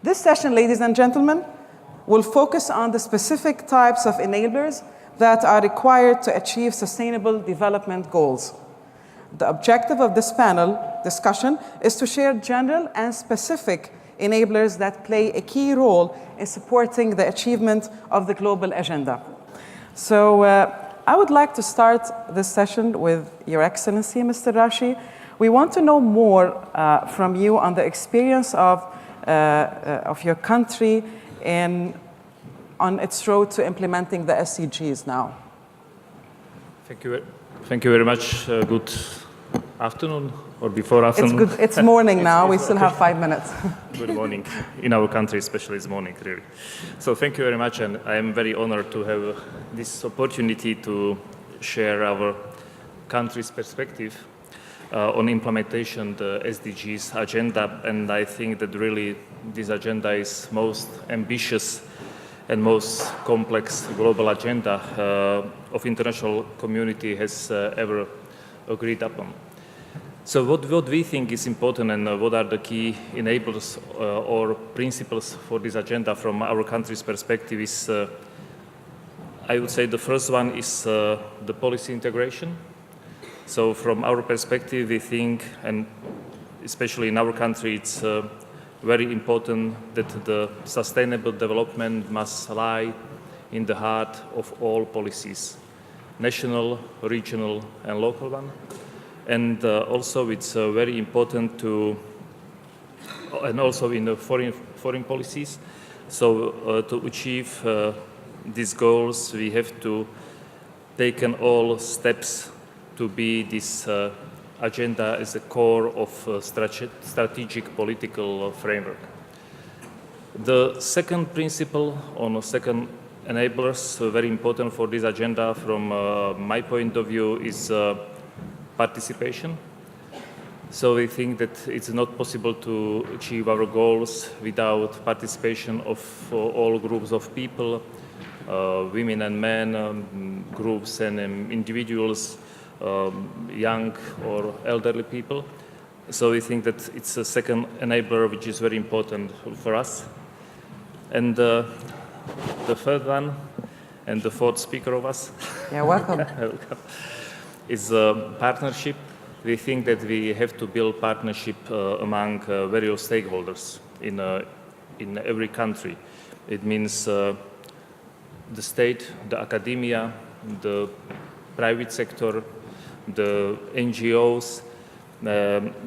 This session, ladies and gentlemen, will focus on the specific types of enablers that are required to achieve sustainable development goals. The objective of this panel discussion is to share general and specific enablers that play a key role in supporting the achievement of the global agenda. So I would like to start this session with Your Excellency, Mr. Raši. We want to know more from you on the experience of your country on its road to implementing the SDGs now. Thank you very much. Good afternoon, or before afternoon. It's good. It's morning now. We still have 5 minutes. Good morning. In our country, especially it's morning, really. So thank you very much, and I am very honored to have this opportunity to share our country's perspective on implementation the SDGs agenda, and I think that really this agenda is most ambitious and most complex global agenda of international community has ever agreed upon. So what we think is important and what are the key enablers or principles for this agenda from our country's perspective is, I would say the first one is the policy integration. So from our perspective, we think, and especially in our country, it's very important that the sustainable development must lie in the heart of all policies, national, regional, and local one. And also it's very important to, and also in the foreign policies, so to achieve these goals, we have to take all steps to be this agenda as a core of strategic political framework. The second principle, or second enablers, very important for this agenda from my point of view, is participation. So we think that it's not possible to achieve our goals without participation of all groups of people, women and men, groups and individuals, young or elderly people. So we think that it's a second enabler which is very important for us. And the third one, and the fourth speaker of us. Yeah, welcome. Is partnership. We think that we have to build partnership among various stakeholders in every country. It means the state, the academia, the private sector, the NGOs,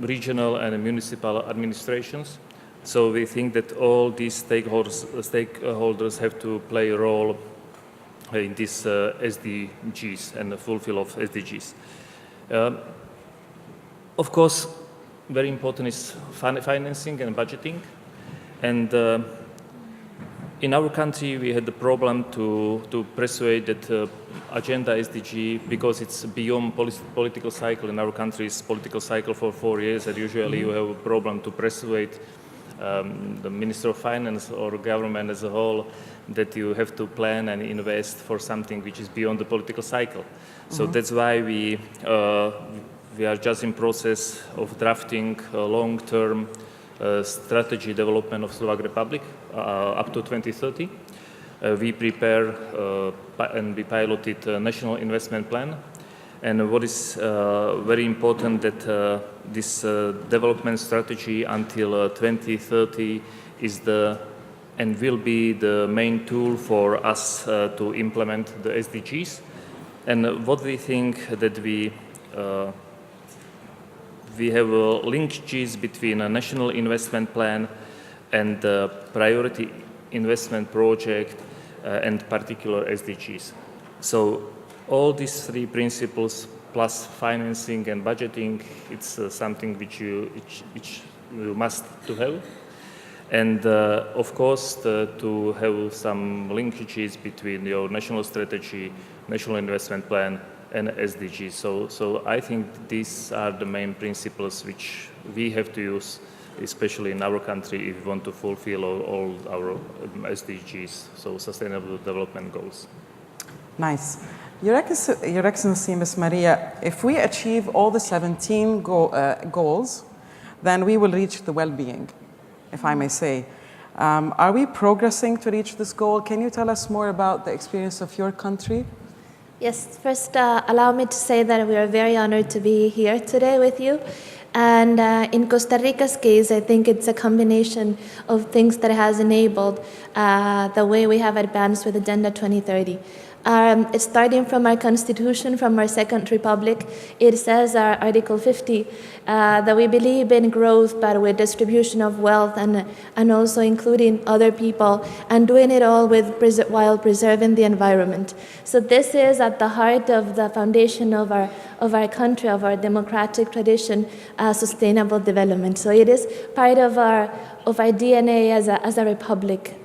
regional and municipal administrations. So we think that all these stakeholders have to play a role in this SDGs and the fulfill of SDGs. Of course, very important is financing and budgeting. And in our country, we had the problem to persuade that agenda SDG, because it's beyond political cycle. In our country, it's political cycle for 4 years, and usually you have a problem to persuade the Minister of Finance or government as a whole that you have to plan and invest for something which is beyond the political cycle. So that's why we are just in process of drafting a long-term strategy development of Slovak Republic up to 2030. We prepare and we piloted a national investment plan. And what is very important that this development strategy until 2030 is and will be the main tool for us to implement the SDGs. And what we think that we have linkages between a national investment plan and the priority investment project and particular SDGs. So all these three principles plus financing and budgeting, it's something which you must to have. And of course, to have some linkages between your national strategy, national investment plan, and SDGs. So I think these are the main principles which we have to use, especially in our country, if we want to fulfill all our SDGs, so Sustainable Development Goals. Nice. Your Excellency, Ms. Maria, if we achieve all the 17 goals, then we will reach the well-being, if I may say. Are we progressing to reach this goal? Can you tell us more about the experience of your country? Yes, first allow me to say that we are very honored to be here today with you. And in Costa Rica's case, I think it's a combination of things that has enabled the way we have advanced with Agenda 2030. It's starting from our constitution, from our second republic. It says, our Article 50, that we believe in growth, but with distribution of wealth and also including other people, and doing it all while preserving the environment. So this is at the heart of the foundation of our country, of our democratic tradition, sustainable development. So it is part of our DNA as a republic.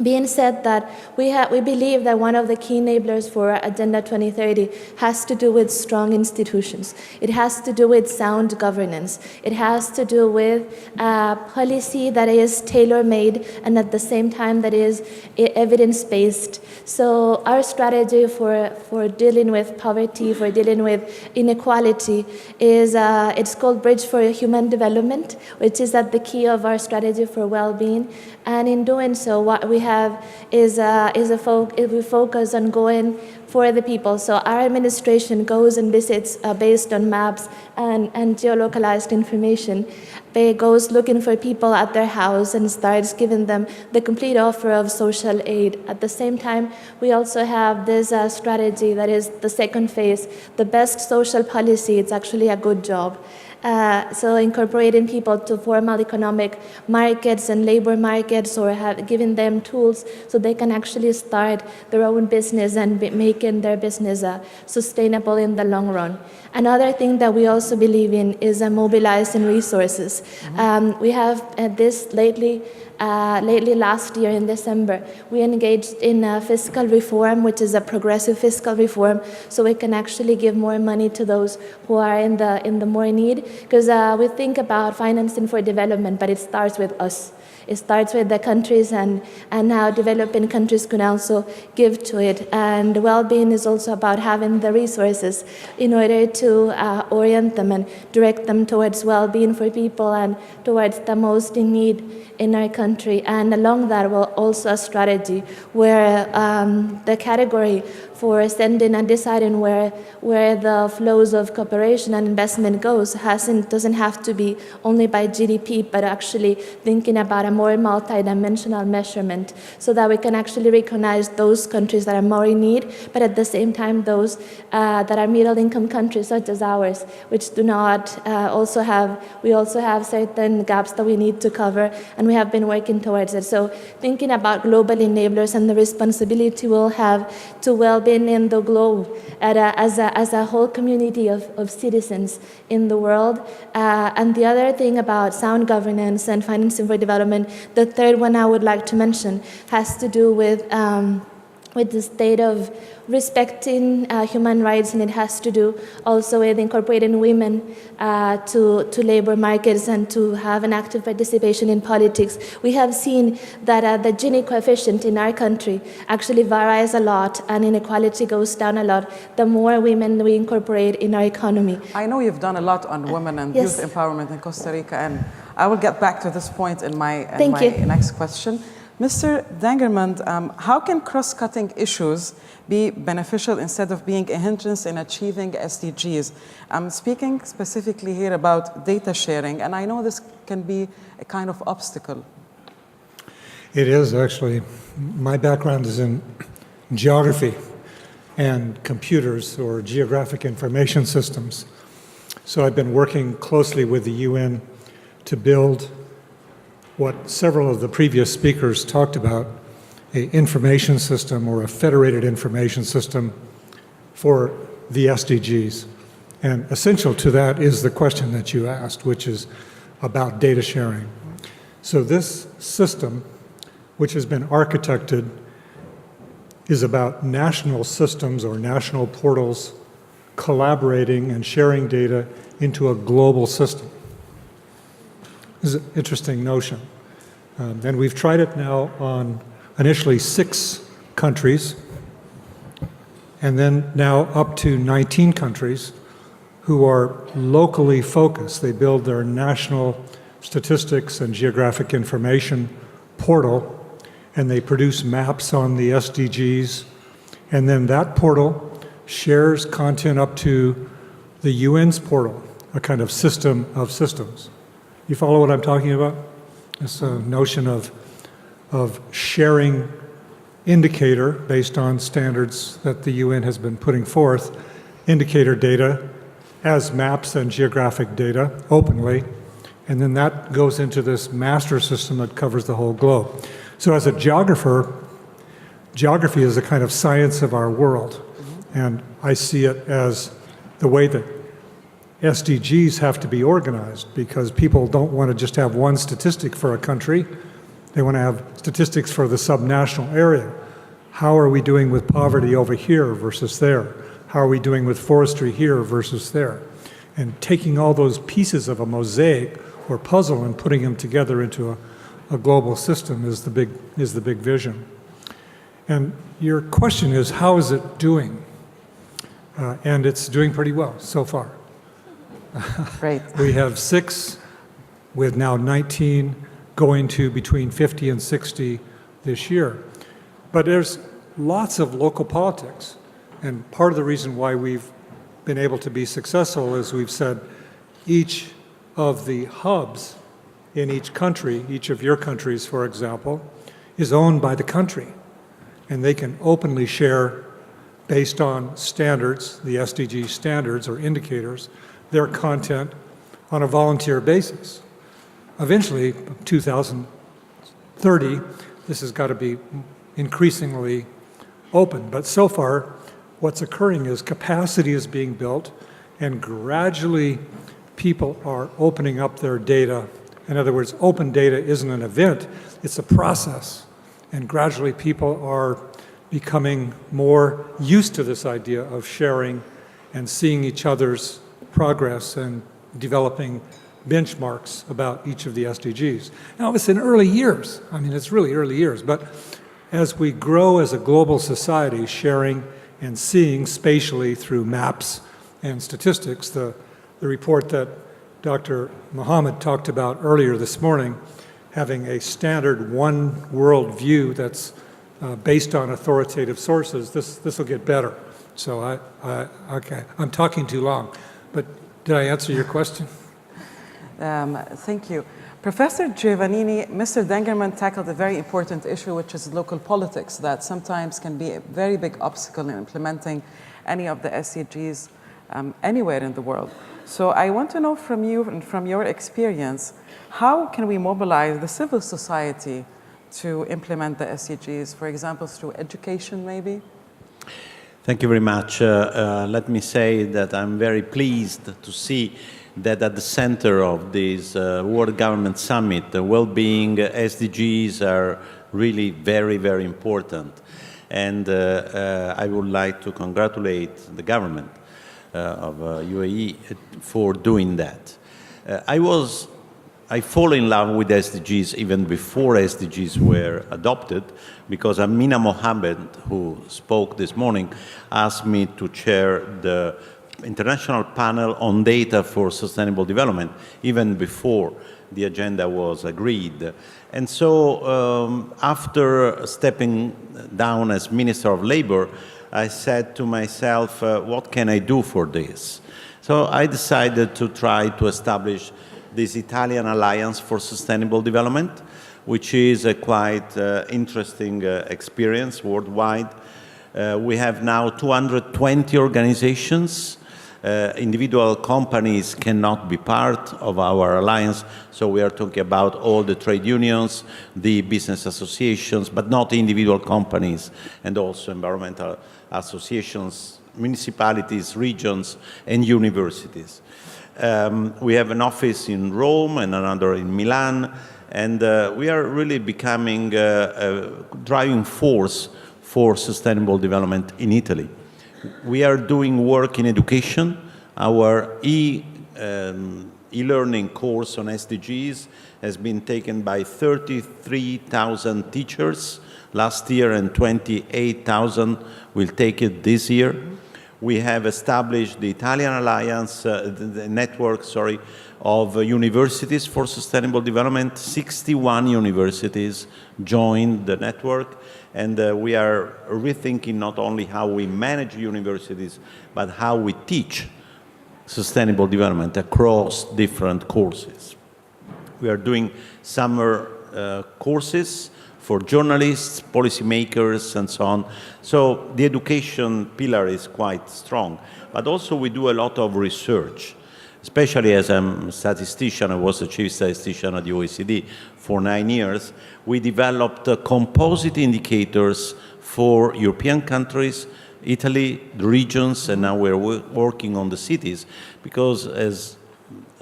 Being said that, we believe that one of the key enablers for Agenda 2030 has to do with strong institutions. It has to do with sound governance. It has to do with policy that is tailor-made and at the same time that is evidence-based. So our strategy for dealing with poverty, for dealing with inequality is, it's called Bridge for Human Development, which is at the key of our strategy for well-being. And in doing so, what we have is we focus on going for the people. So our administration goes and visits based on maps and geolocalized information. It goes looking for people at their house and starts giving them the complete offer of social aid. At the same time, we also have this strategy that is the second phase. The best social policy, it's actually a good job. So incorporating people to formal economic markets and labor markets, or giving them tools so they can actually start their own business and making their business sustainable in the long run. Another thing that we also believe in is mobilizing resources. We have this lately last year in December, we engaged in fiscal reform, which is a progressive fiscal reform, so we can actually give more money to those who are in the more need. Because we think about financing for development, but it starts with us. It starts with the countries, and how developing countries can also give to it. And well-being is also about having the resources in order to orient them and direct them towards well-being for people and towards the most in need in our country. And along that, well, also a strategy where the category for sending and deciding where the flows of cooperation and investment goes doesn't have to be only by GDP, but actually thinking about a more multidimensional measurement, so that we can actually recognize those countries that are more in need, but at the same time those that are middle-income countries such as ours, which do not also have certain gaps that we need to cover, and we have been working towards it. So thinking about global enablers and the responsibility we'll have to well-being in the globe as a whole community of citizens in the world. And the other thing about sound governance and financing for development, the third one I would like to mention, has to do with the state of respecting human rights, and it has to do also with incorporating women to labor markets and to have an active participation in politics. We have seen that the Gini coefficient in our country actually varies a lot, and inequality goes down a lot the more women we incorporate in our economy. I know you've done a lot on women and Yes. youth empowerment in Costa Rica, and I will get back to this point in my next question. Mr. Dangermond, how can cross-cutting issues be beneficial instead of being a hindrance in achieving SDGs? I'm speaking specifically here about data sharing, and I know this can be a kind of obstacle. It is actually. My background is in geography and computers, or geographic information systems. So I've been working closely with the UN to build what several of the previous speakers talked about, an information system or a federated information system for the SDGs. And essential to that is the question that you asked, which is about data sharing. So this system, which has been architected, is about national systems or national portals collaborating and sharing data into a global system. This is an interesting notion. And we've tried it now on initially 6 countries, and then now up to 19 countries who are locally focused. They build their national statistics and geographic information portal, and they produce maps on the SDGs, and then that portal shares content up to the UN's portal, a kind of system of systems. You follow what I'm talking about? This notion of sharing indicator based on standards that the UN has been putting forth, indicator data as maps and geographic data openly, and then that goes into this master system that covers the whole globe. So as a geographer, geography is a kind of science of our world, and I see it as the way that SDGs have to be organized, because people don't want to just have one statistic for a country. They want to have statistics for the subnational area. How are we doing with poverty over here versus there? How are we doing with forestry here versus there? And taking all those pieces of a mosaic or puzzle and putting them together into a global system is the big vision. And your question is, how is it doing? And it's doing pretty well so far. Great. We have 6, with now 19 going to between 50 and 60 this year. But there's lots of local politics. And part of the reason why we've been able to be successful is we've said each of the hubs in each country, each of your countries, for example, is owned by the country. And they can openly share, based on standards, the SDG standards or indicators, their content on a volunteer basis. Eventually, 2030, this has got to be increasingly open. But so far, what's occurring is capacity is being built, and gradually people are opening up their data. In other words, open data isn't an event, it's a process. And gradually people are becoming more used to this idea of sharing and seeing each other's progress and developing benchmarks about each of the SDGs. Now, it's in early years. I mean, it's really early years. But as we grow as a global society, sharing and seeing spatially through maps and statistics, the report that Dr. Mohammed talked about earlier this morning, having a standard one world view that's based on authoritative sources, this will get better. So okay, I'm talking too long, but did I answer your question? Thank you. Professor Giovannini, Mr. Dangermond tackled a very important issue, which is local politics, that sometimes can be a very big obstacle in implementing any of the SDGs anywhere in the world. So I want to know from you and from your experience, how can we mobilize the civil society to implement the SDGs, for example, through education maybe? Thank you very much. Let me say that I'm very pleased to see that at the center of this World Government Summit, the well-being SDGs are really very, very important. And I would like to congratulate the government of UAE for doing that. I fall in love with SDGs even before SDGs were adopted, because Amina Mohammed, who spoke this morning, asked me to chair the International Panel on Data for Sustainable Development, even before the agenda was agreed. And so after stepping down as Minister of Labor, I said to myself, what can I do for this? So I decided to try to establish this Italian Alliance for Sustainable Development, which is a quite interesting experience worldwide. We have now 220 organizations. Individual companies cannot be part of our alliance, so we are talking about all the trade unions, the business associations, but not individual companies, and also environmental associations, municipalities, regions, and universities. We have an office in Rome and another in Milan, and we are really becoming a driving force for sustainable development in Italy. We are doing work in education. Our e-learning course on SDGs has been taken by 33,000 teachers last year, and 28,000 will take it this year. We have established the Italian Alliance, the network, of universities for sustainable development. 61 universities joined the network, and we are rethinking not only how we manage universities, but how we teach sustainable development across different courses. We are doing summer courses for journalists, policymakers, and so on. So the education pillar is quite strong. But also we do a lot of research, especially as I'm a statistician. I was the chief statistician at the OECD for 9 years. We developed composite indicators for European countries, Italy, the regions, and now we're working on the cities, because as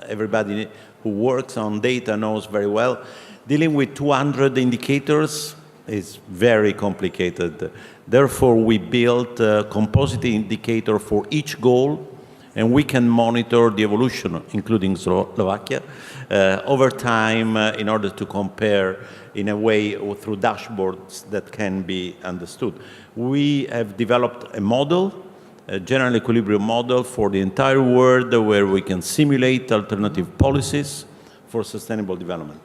everybody who works on data knows very well, dealing with 200 indicators is very complicated. Therefore, we built a composite indicator for each goal, and we can monitor the evolution, including Slovakia, over time in order to compare in a way or through dashboards that can be understood. We have developed a model, a general equilibrium model for the entire world, where we can simulate alternative policies for sustainable development.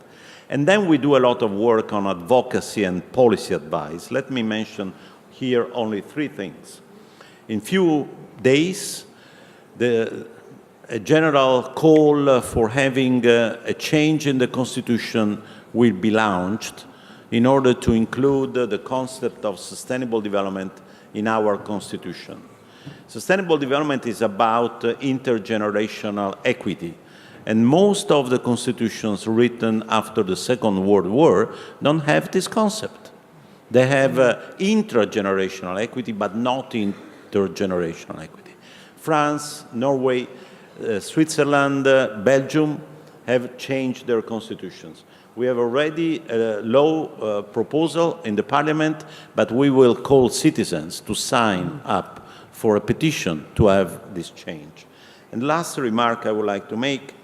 And then we do a lot of work on advocacy and policy advice. Let me mention here only 3 things. In few days, a general call for having a change in the Constitution will be launched in order to include the concept of sustainable development in our Constitution. Sustainable development is about intergenerational equity. And most of the constitutions written after the Second World War don't have this concept. They have intragenerational equity, but not intergenerational equity. France, Norway, Switzerland, Belgium have changed their constitutions. We have already a law proposal in the parliament, but we will call citizens to sign up for a petition to have this change. And last remark I would like to make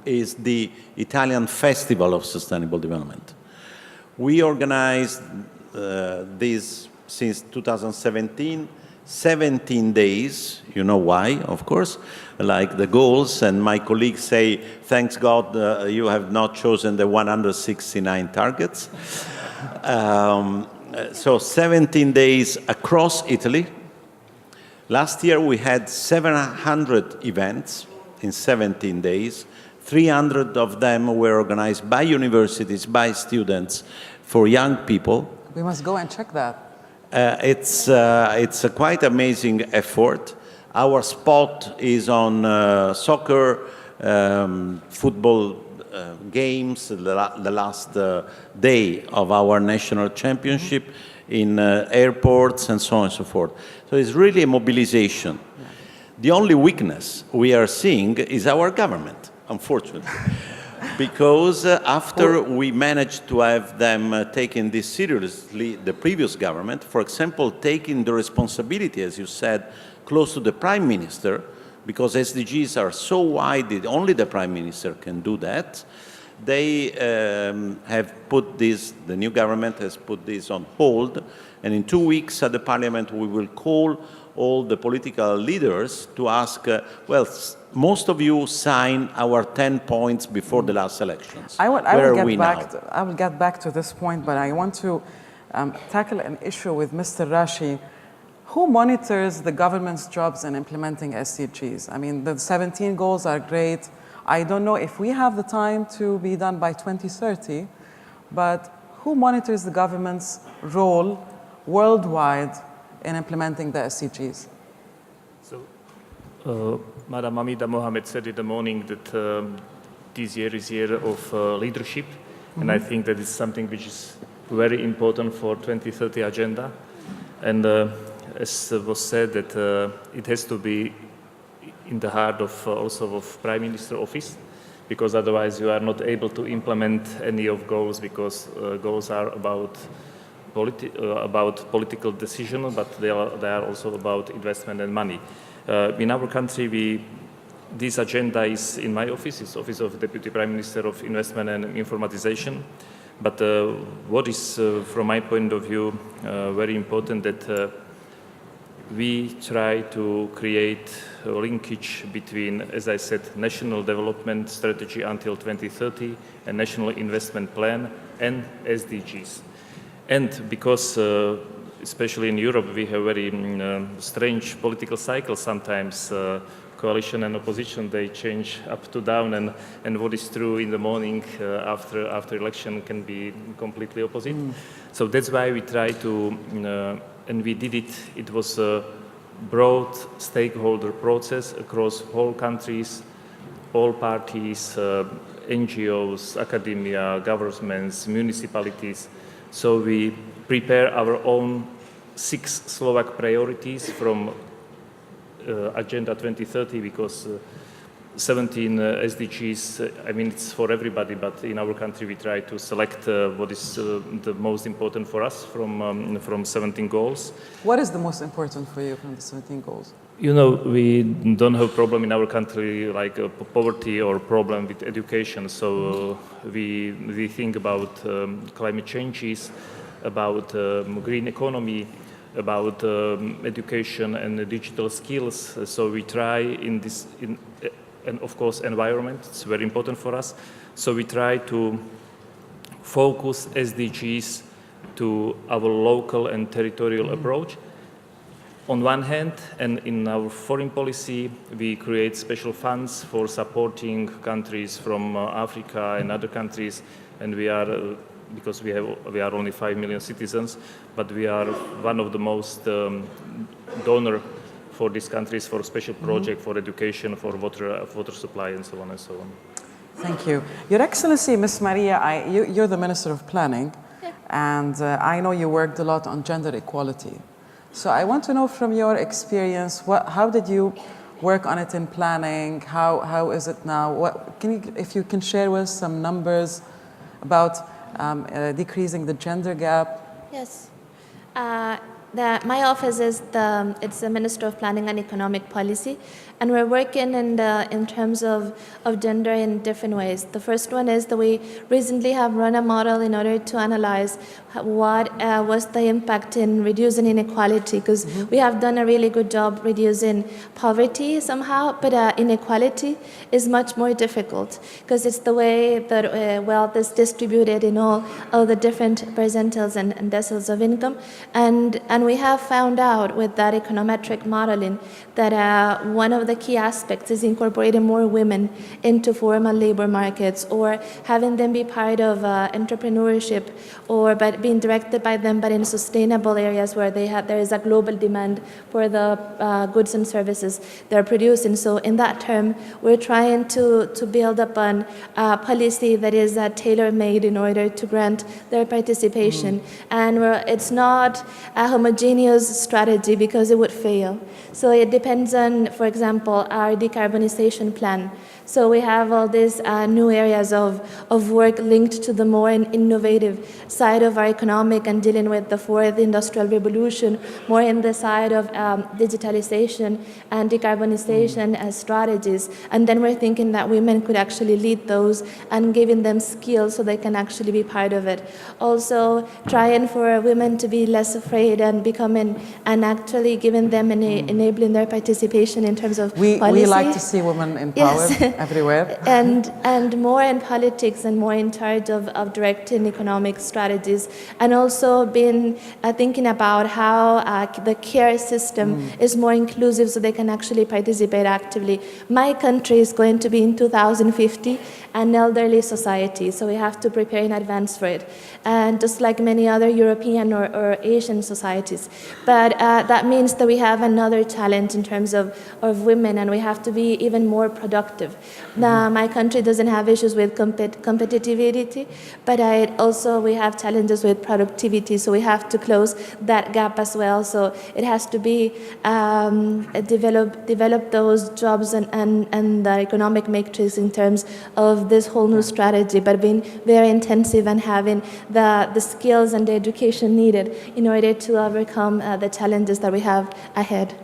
is the Italian Festival of Sustainable Development. We organized this since 2017, 17 days, you know why, of course, like the goals, and my colleagues say, thanks God you have not chosen the 169 targets. So 17 days across Italy. Last year we had 700 events in 17 days. 300 of them were organized by universities, by students, for young people. We must go and check that. It's a quite amazing effort. Our spot is on soccer, football games, the last day of our national championship, in airports and so on and so forth. So it's really a mobilization. Yeah. The only weakness we are seeing is our government, unfortunately. Because after we managed to have them taking this seriously, the previous government, for example, taking the responsibility, as you said, close to the Prime Minister, because SDGs are so wide that only the Prime Minister can do that, they have put this, the new government has put this on hold, and in 2 weeks at the Parliament we will call all the political leaders to ask, well, most of you signed our 10 points before the last elections. I will get back to this point, but I want to tackle an issue with Mr. Raši. Who monitors the government's jobs in implementing SDGs? I mean, the 17 goals are great. I don't know if we have the time to be done by 2030, but who monitors the government's role worldwide in implementing the SDGs? So, Madam Amida Mohamed said in the morning that this year is year of leadership, and I think that is something which is very important for 2030 agenda. And as was said, that it has to be in the heart of also of Prime Minister office, because otherwise you are not able to implement any of goals, because goals are about political decision, but they are also about investment and money. In our country, this agenda is in my office, it's Office of Deputy Prime Minister of Investment and Informatization. But what is, from my point of view, very important that we try to create a linkage between, as I said, national development strategy until 2030, a national investment plan, and SDGs. And because, especially in Europe, we have very strange political cycles sometimes, coalition and opposition, they change up to down, and what is true in the morning after election can be completely opposite. So that's why we try to, and we did it, it was a broad stakeholder process across all countries, all parties, NGOs, academia, governments, municipalities. So we prepare our own 6 Slovak priorities from Agenda 2030, because 17 SDGs, I mean, it's for everybody, but in our country we try to select what is the most important for us from 17 goals. What is the most important for you from the 17 goals? You know, we don't have problem in our country like poverty or problem with education, so we think about climate changes, about green economy, about education and digital skills. So we try and of course environment, it's very important for us. So we try to focus SDGs to our local and territorial approach. On one hand, and in our foreign policy, we create special funds for supporting countries from Africa and other countries, and we are because we are only 5 million citizens, but we are one of the most donor for these countries for special project, for education, for water supply, and so on and so on. Thank you. Your Excellency, Ms. Maria, you're the Minister of Planning, and I know you worked a lot on gender equality. So I want to know from your experience, how did you work on it in planning? How is it now? If you can share with us some numbers about decreasing the gender gap? Yes. My office is it's the Minister of Planning and Economic Policy, and we're working in terms of gender in different ways. The first one is that we recently have run a model in order to analyze what was the impact in reducing inequality, because we have done a really good job reducing poverty somehow, but inequality is much more difficult because it's the way that wealth is distributed in all the different percentiles and deciles of income, and we have found out with that econometric modeling that one of the key aspects is incorporating more women into formal labor markets, or having them be part of entrepreneurship, or but being directed by them, but in sustainable areas where there is a global demand for the goods and services they're producing. So in that term, we're trying to build upon a policy that is tailor-made in order to grant their participation. And it's not a homogeneous strategy because it would fail. So it depends on, for example, our decarbonization plan. So we have all these new areas of work linked to the more innovative side of our economic and dealing with the fourth industrial revolution, more in the side of digitalization and decarbonization as strategies. And then we're thinking that women could actually lead those and giving them skills so they can actually be part of it. Also trying for women to be less afraid and becoming and actually giving them enabling their participation in terms of policy. We like to see women empowered. Yes. Everywhere. and more in politics and more in charge of directing economic strategies, and also been thinking about how the care system is more inclusive so they can actually participate actively. My country is going to be in 2050 an elderly society, so we have to prepare in advance for it, and just like many other European or Asian societies. But that means that we have another challenge in terms of women, and we have to be even more productive. Now, my country doesn't have issues with competitivity, but we have challenges with productivity, so we have to close that gap as well. So it has to be develop those jobs and the economic matrix in terms of this whole new strategy, but being very intensive and having the skills and the education needed in order to overcome the challenges that we have ahead.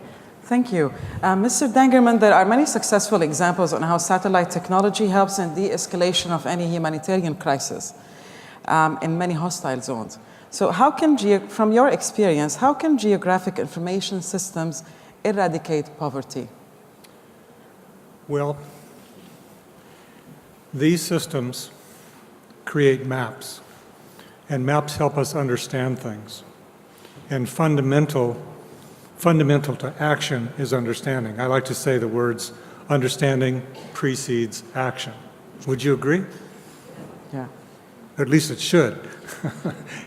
Thank you. Mr. Dangermond, there are many successful examples on how satellite technology helps in de-escalation of any humanitarian crisis in many hostile zones. So from your experience, how can geographic information systems eradicate poverty? Well, these systems create maps, and maps help us understand things. And fundamental to action is understanding. I like to say the words, understanding precedes action. Would you agree? Yeah. At least it should.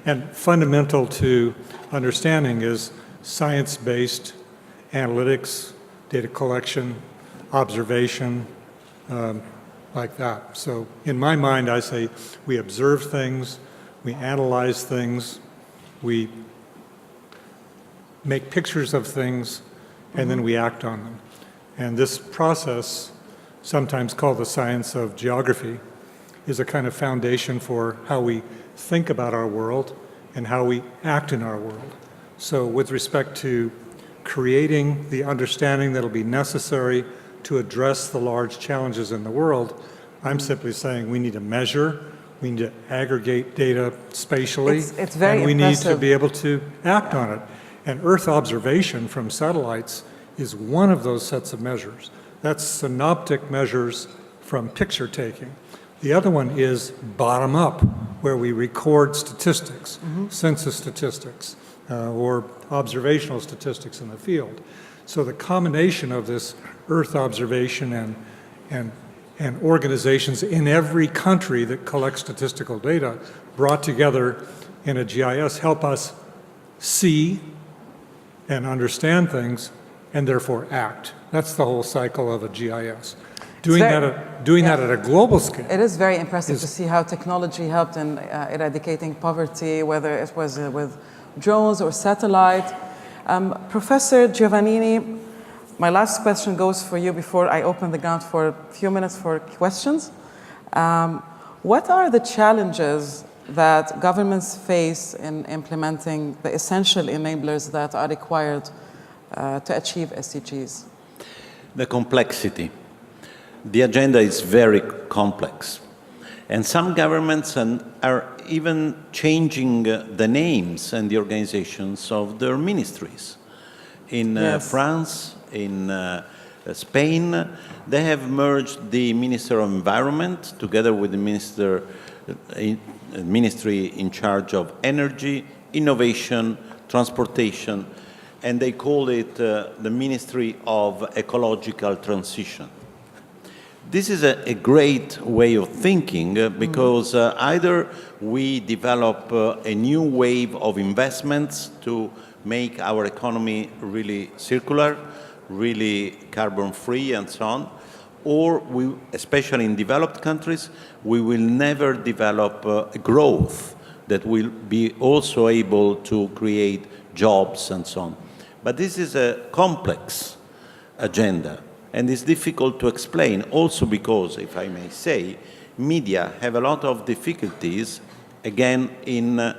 And fundamental to understanding is science-based analytics, data collection, observation, like that. So in my mind, I say we observe things, we analyze things, we make pictures of things, and then we act on them. And this process, sometimes called the science of geography, is a kind of foundation for how we think about our world and how we act in our world. So with respect to creating the understanding that will be necessary to address the large challenges in the world, I'm simply saying we need to measure, we need to aggregate data spatially, it's very and we impressive. need to be able to act on it. And Earth observation from satellites is one of those sets of measures. That's synoptic measures from picture taking. The other one is bottom up, where we record statistics, census statistics, or observational statistics in the field. So the combination of this Earth observation and organizations in every country that collect statistical data brought together in a GIS help us see and understand things and therefore act. That's the whole cycle of a GIS. Doing that at a global scale. It is very impressive to see how technology helped in eradicating poverty, whether it was with drones or satellite. Professor Giovannini, my last question goes for you before I open the ground for a few minutes for questions. What are the challenges that governments face in implementing the essential enablers that are required to achieve SDGs? The complexity. The agenda is very complex. And some governments are even changing the names and the organizations of their ministries. In France, in Spain, they have merged the Minister of Environment together with the ministry in charge of energy, innovation, transportation, and they call it the Ministry of Ecological Transition. This is a great way of thinking because either we develop a new wave of investments to make our economy really circular, really carbon-free and so on, or we, especially in developed countries, we will never develop growth that will be also able to create jobs and so on. But this is a complex agenda. And it's difficult to explain also because, if I may say, media have a lot of difficulties, again, in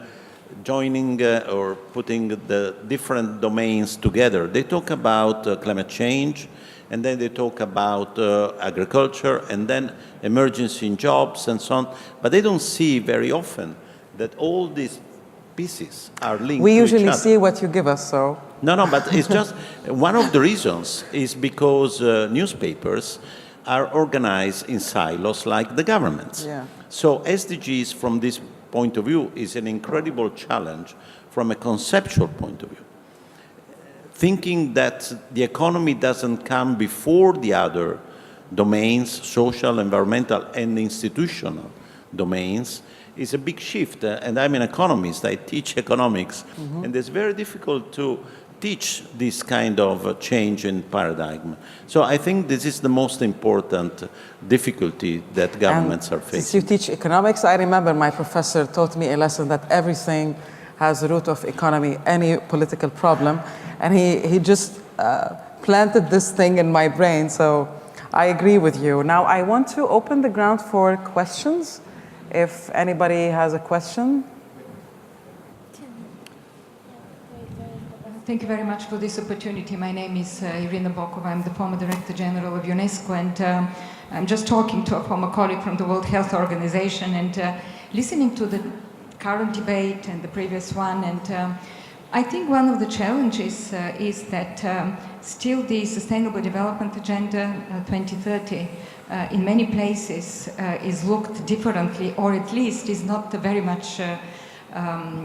joining or putting the different domains together. They talk about climate change, and then they talk about agriculture, and then emergency in jobs and so on. But they don't see very often that all these pieces are linked We to each usually other. see what you give us, so. No, but it's just one of the reasons is because newspapers are organized in silos like the governments. Yeah. So SDGs from this point of view is an incredible challenge from a conceptual point of view. Thinking that the economy doesn't come before the other domains, social, environmental, and institutional domains, is a big shift. And I'm an economist, I teach economics, and it's very difficult to teach this kind of change in paradigm. So I think this is the most important difficulty that governments are facing. Since you teach economics, I remember my professor taught me a lesson that everything has a root of economy, any political problem. And he just planted this thing in my brain, so I agree with you. Now I want to open the ground for questions. If anybody has a question. Thank you very much for this opportunity. My name is Irina Bokova. I'm the former Director General of UNESCO, and I'm just talking to a former colleague from the World Health Organization, and listening to the current debate and the previous one. And I think one of the challenges is that still the Sustainable Development Agenda 2030 in many places is looked differently, or at least is not very much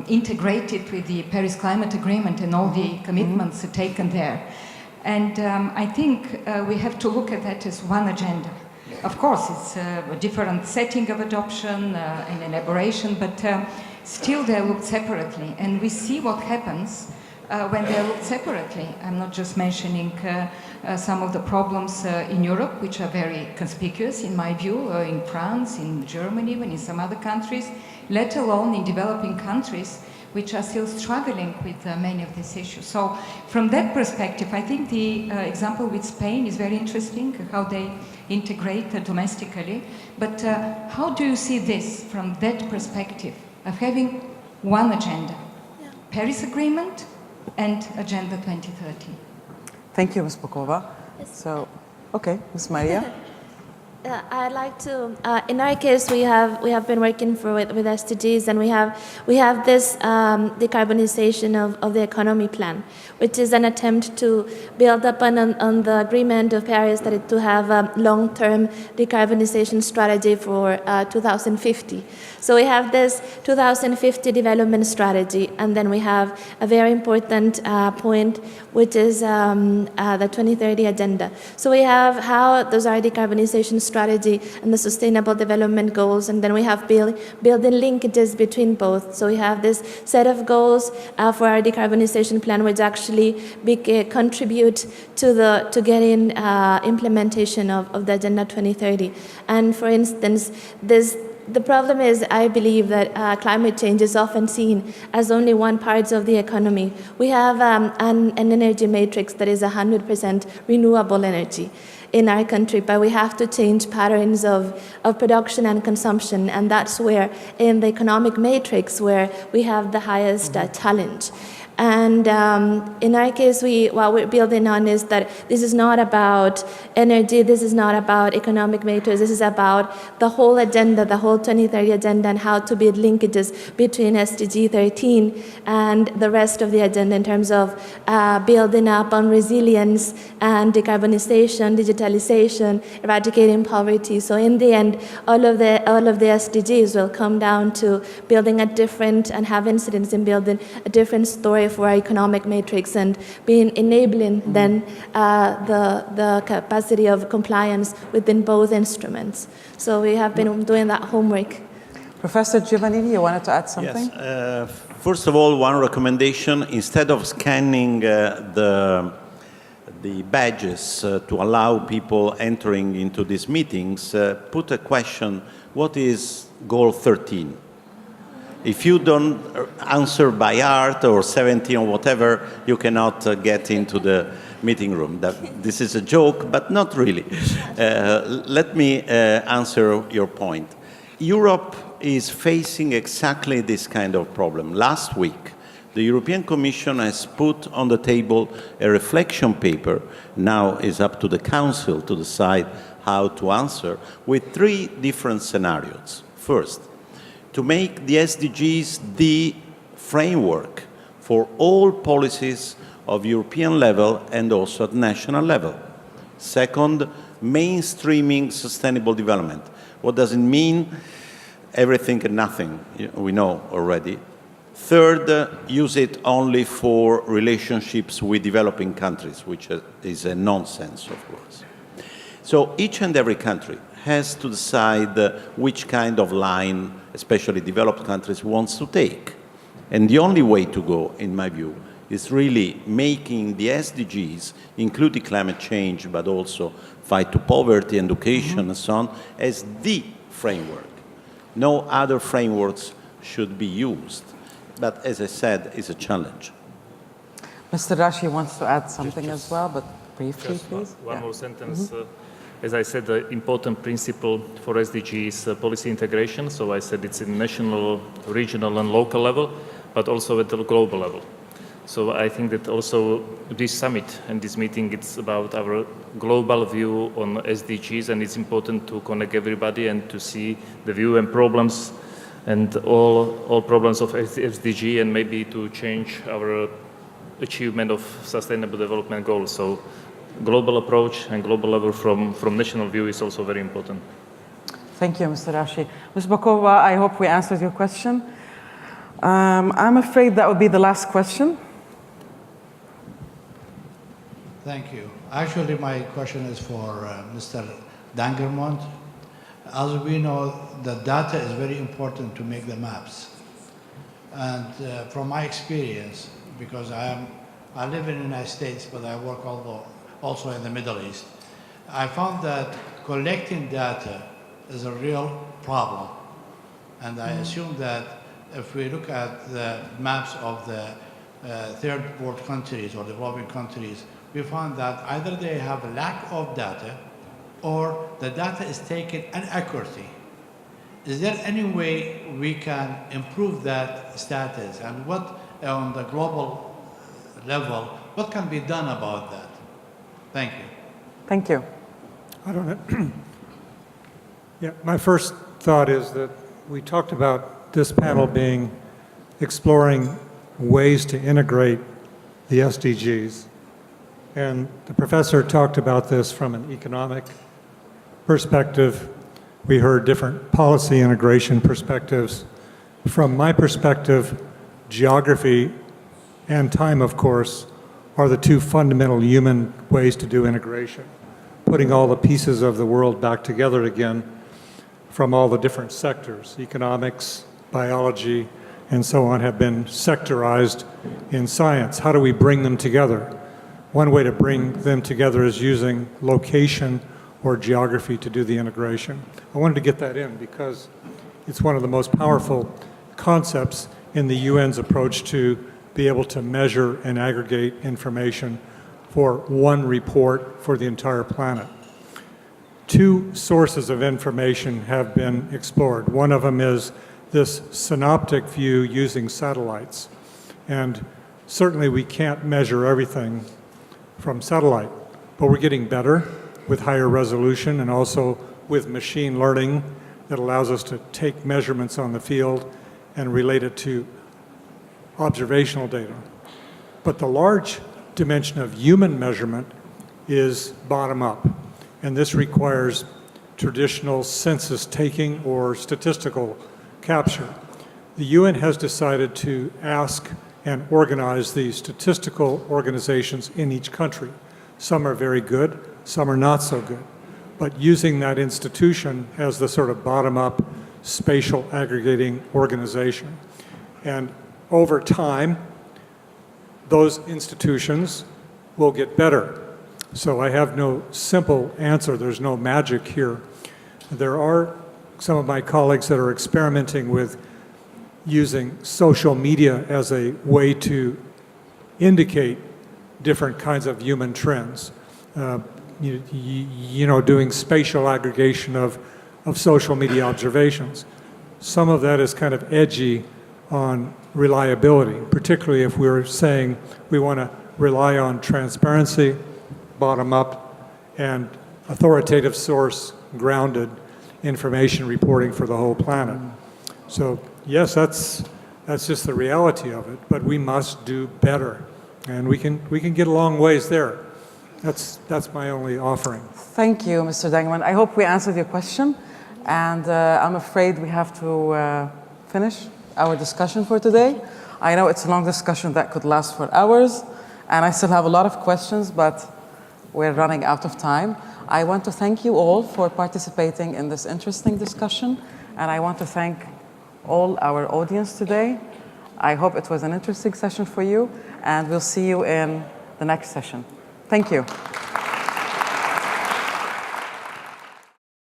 integrated with the Paris Climate Agreement and all the commitments taken there. And I think we have to look at that as one agenda. Of course, it's a different setting of adoption and elaboration, but still they're looked separately. And we see what happens when they're looked separately. I'm not just mentioning some of the problems in Europe, which are very conspicuous in my view, in France, in Germany, even in some other countries, let alone in developing countries, which are still struggling with many of these issues. So from that perspective, I think the example with Spain is very interesting, how they integrate domestically. But how do you see this from that perspective of having one agenda, Paris Agreement and Agenda 2030? Thank you, Ms. Bokova. So, okay, Ms. Maria. I'd like to. In our case, we have been working with SDGs, and we have this decarbonization of the economy plan, which is an attempt to build up on the agreement of Paris that it to have a long-term decarbonization strategy for 2050. So we have this 2050 development strategy, and then we have a very important point, which is the 2030 agenda. So we have how those are decarbonization strategy and the sustainable development goals, and then we have building linkages between both. So we have this set of goals for our decarbonization plan, which actually contribute to getting implementation of the Agenda 2030. And for instance, the problem is, I believe that climate change is often seen as only one part of the economy. We have an energy matrix that is 100% renewable energy in our country, but we have to change patterns of production and consumption, and that's where, in the economic matrix, where we have the highest challenge. And in our case, what we're building on is that this is not about energy, this is not about economic matrix, this is about the whole agenda, the whole 2030 agenda, and how to build linkages between SDG 13 and the rest of the agenda in terms of building up on resilience and decarbonization, digitalization, eradicating poverty. So in the end, all of the SDGs will come down to building a different and have incidence in building a different story for our economic matrix and enabling then the capacity of compliance within both instruments. So we have been doing that homework. Professor Giovannin, you wanted to add something? Yes. First of all, one recommendation: instead of scanning the badges to allow people entering into these meetings, put a question: what is goal 13? If you don't answer by art or 17 or whatever, you cannot get into the meeting room. This is a joke, but not really. Let me answer your point. Europe is facing exactly this kind of problem. Last week, the European Commission has put on the table a reflection paper. Now it's up to the Council to decide how to answer, with 3 different scenarios. First, to make the SDGs the framework for all policies of European level and also at national level. Second, mainstreaming sustainable development. What does it mean? Everything and nothing, we know already. Third, use it only for relationships with developing countries, which is a nonsense, of course. So each and every country has to decide which kind of line, especially developed countries, wants to take. And the only way to go, in my view, is really making the SDGs, including climate change, but also fight to poverty, education, and so on, as the framework. No other frameworks should be used. But as I said, it's a challenge. Mr. Raši wants to add something as well, but briefly, please. One more sentence. As I said, the important principle for SDG is policy integration. So I said it's in national, regional, and local level, but also at the global level. So I think that also this summit and this meeting, it's about our global view on SDGs, and it's important to connect everybody and to see the view and problems and all problems of SDG, and maybe to change our achievement of sustainable development goals. So global approach and global level from national view is also very important. Thank you, Mr. Raši. Ms. Bakova, I hope we answered your question. I'm afraid that would be the last question. Thank you. Actually, my question is for Mr. Dangermond. As we know, the data is very important to make the maps. And from my experience, because I live in the United States, but I work also in the Middle East, I found that collecting data is a real problem. And I assume that if we look at the maps of the third world countries or developing countries, we found that either they have a lack of data or the data is taken inaccurately. Is there any way we can improve that status? And what, on the global level, what can be done about that? Thank you. Thank you. I don't know. Yeah, my first thought is that we talked about this panel being exploring ways to integrate the SDGs. And the professor talked about this from an economic perspective. We heard different policy integration perspectives. From my perspective, geography and time, of course, are the two fundamental human ways to do integration. Putting all the pieces of the world back together again from all the different sectors, economics, biology, and so on, have been sectorized in science. How do we bring them together? One way to bring them together is using location or geography to do the integration. I wanted to get that in because it's one of the most powerful concepts in the UN's approach to be able to measure and aggregate information for one report for the entire planet. Two sources of information have been explored. One of them is this synoptic view using satellites. And certainly we can't measure everything from satellite, but we're getting better with higher resolution and also with machine learning that allows us to take measurements on the field and relate it to observational data. But the large dimension of human measurement is bottom up, and this requires traditional census taking or statistical capture. The UN has decided to ask and organize the statistical organizations in each country. Some are very good, some are not so good. But using that institution as the sort of bottom-up spatial aggregating organization. And over time, those institutions will get better. So I have no simple answer. There's no magic here. There are some of my colleagues that are experimenting with using social media as a way to indicate different kinds of human trends. You know, doing spatial aggregation of social media observations. Some of that is kind of edgy on reliability, particularly if we're saying we want to rely on transparency, bottom up, and authoritative source grounded information reporting for the whole planet. So yes, that's just the reality of it, but we must do better. And we can get a long ways there. That's my only offering. Thank you, Mr. Dangermond. I hope we answered your question. And I'm afraid we have to finish our discussion for today. I know it's a long discussion that could last for hours, and I still have a lot of questions, but we're running out of time. I want to thank you all for participating in this interesting discussion, and I want to thank all our audience today. I hope it was an interesting session for you, and we'll see you in the next session. Thank you.